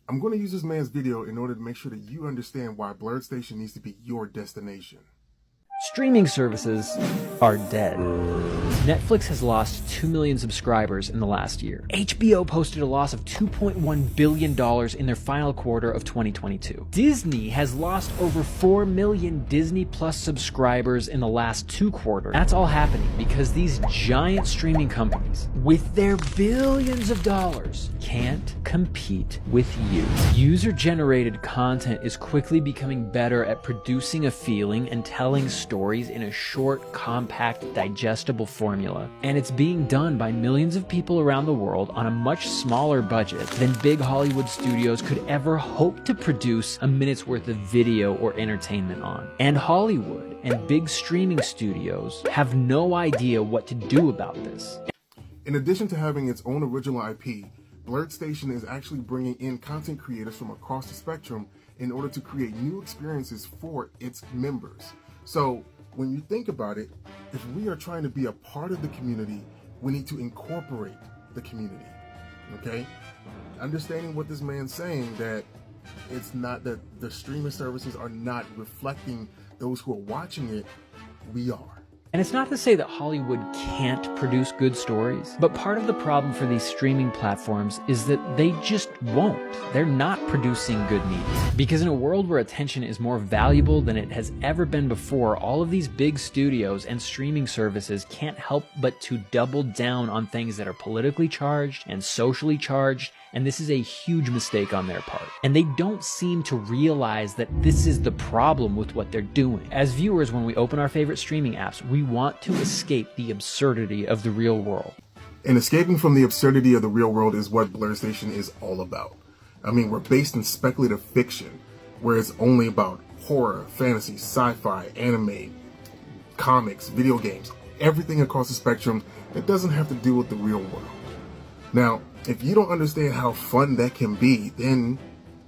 I'm going to use this man's video in order to make sure that you understand why Blerd Station needs to be your destination. Streaming services are dead. Netflix has lost 2 million subscribers in the last year. HBO posted a loss of $2.1 billion in their final quarter of 2022. Disney has lost over 4 million Disney Plus subscribers in the last 2 quarters. That's all happening because these giant streaming companies, with their billions of dollars, can't compete with you. User-generated content is quickly becoming better at producing a feeling and telling stories in a short, compact, digestible formula. And it's being done by millions of people around the world on a much smaller budget than big Hollywood studios could ever hope to produce a minute's worth of video or entertainment on. And Hollywood and big streaming studios have no idea what to do about this. In addition to having its own original IP, Blerd Station is actually bringing in content creators from across the spectrum in order to create new experiences for its members. So when you think about it, if we are trying to be a part of the community, we need to incorporate the community, okay? Understanding what this man's saying, that it's not that the streaming services are not reflecting those who are watching it, we are. And it's not to say that Hollywood can't produce good stories, but part of the problem for these streaming platforms is that they just won't. They're not producing good media. Because in a world where attention is more valuable than it has ever been before, all of these big studios and streaming services can't help but to double down on things that are politically charged and socially charged, and this is a huge mistake on their part. And they don't seem to realize that this is the problem with what they're doing. As viewers, when we open our favorite streaming apps, we want to escape the absurdity of the real world. And escaping from the absurdity of the real world is what Blerd Station is all about. I mean, we're based in speculative fiction, where it's only about horror, fantasy, sci-fi, anime, comics, video games, everything across the spectrum that doesn't have to do with the real world. Now, if you don't understand how fun that can be, then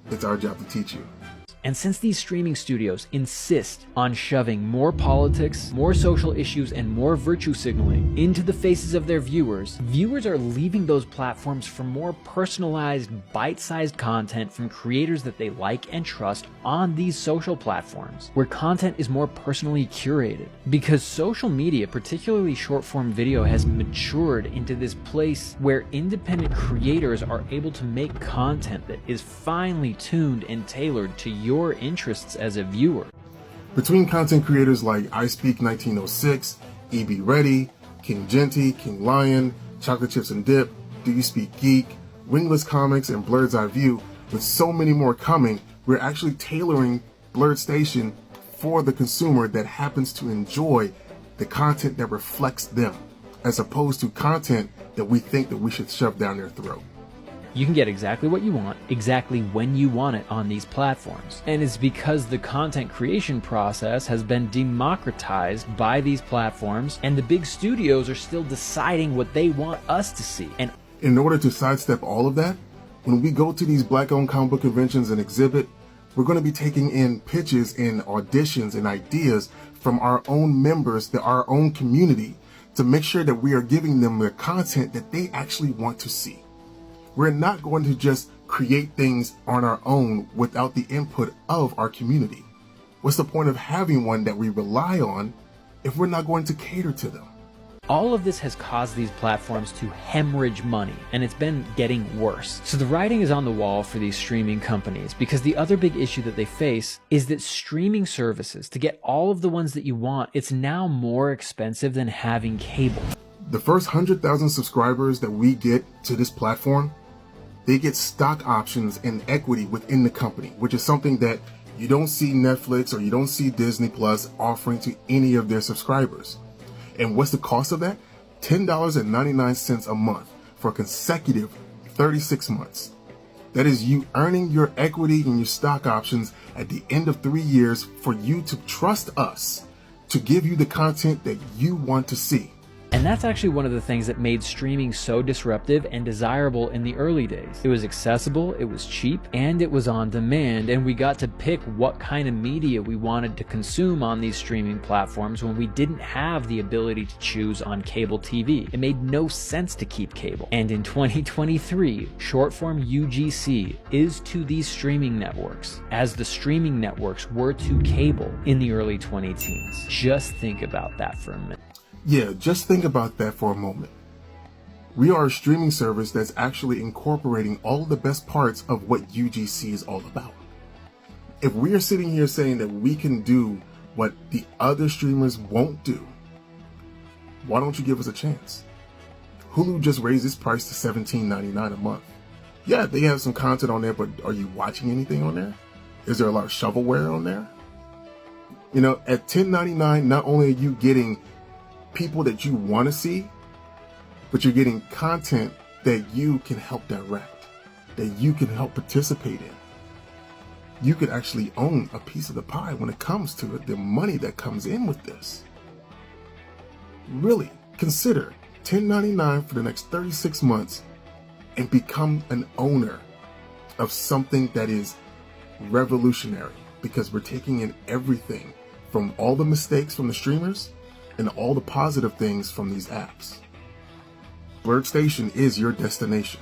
it's our job to teach you. And since these streaming studios insist on shoving more politics, more social issues, and more virtue signaling into the faces of their viewers, viewers are leaving those platforms for more personalized, bite-sized content from creators that they like and trust on these social platforms, where content is more personally curated. Because social media, particularly short-form video, has matured into this place where independent creators are able to make content that is finely tuned and tailored to your interests as a viewer. Between content creators like I Speak 1906, EB Ready, King Genty, King Lion, Chocolate Chips and Dip, Do You Speak Geek, Wingless Comics, and Blerd's Eye View, with so many more coming, we're actually tailoring Blerd Station for the consumer that happens to enjoy the content that reflects them, as opposed to content that we think that we should shove down their throat. You can get exactly what you want, exactly when you want it on these platforms. And it's because the content creation process has been democratized by these platforms, and the big studios are still deciding what they want us to see. And in order to sidestep all of that, when we go to these Black-owned comic book conventions and exhibit, we're going to be taking in pitches and auditions and ideas from our own members, our own community, to make sure that we are giving them the content that they actually want to see. We're not going to just create things on our own without the input of our community. What's the point of having one that we rely on if we're not going to cater to them? all of this has caused these platforms to hemorrhage money, and it's been getting worse. So the writing is on the wall for these streaming companies, because the other big issue that they face is that streaming services, to get all of the ones that you want, it's now more expensive than having cable. The first 100,000 subscribers that we get to this platform, they get stock options and equity within the company, which is something that you don't see Netflix or you don't see Disney Plus offering to any of their subscribers. And what's the cost of that? $10.99 a month for consecutive 36 months. That is you earning your equity and your stock options at the end of 3 years for you to trust us to give you the content that you want to see. And that's actually one of the things that made streaming so disruptive and desirable in the early days. It was accessible, it was cheap, and it was on demand, and we got to pick what kind of media we wanted to consume on these streaming platforms when we didn't have the ability to choose on cable TV. It made no sense to keep cable. And in 2023, short-form UGC is to these streaming networks as the streaming networks were to cable in the early 2010s. Just think about that for a minute. Yeah, just think about that for a moment. We are a streaming service that's actually incorporating all the best parts of what UGC is all about. If we are sitting here saying that we can do what the other streamers won't do, why don't you give us a chance? Hulu just raised its price to $17.99 a month. Yeah, they have some content on there, but are you watching anything on there? Is there a lot of shovelware on there? You know, at $10.99, not only are you getting people that you want to see, but you're getting content that you can help direct, that you can help participate in. You could actually own a piece of the pie when it comes to the money that comes in with this. Really consider $10.99 for the next 36 months and become an owner of something that is revolutionary, because we're taking in everything from all the mistakes from the streamers and all the positive things from these apps. Blerd Station is your destination.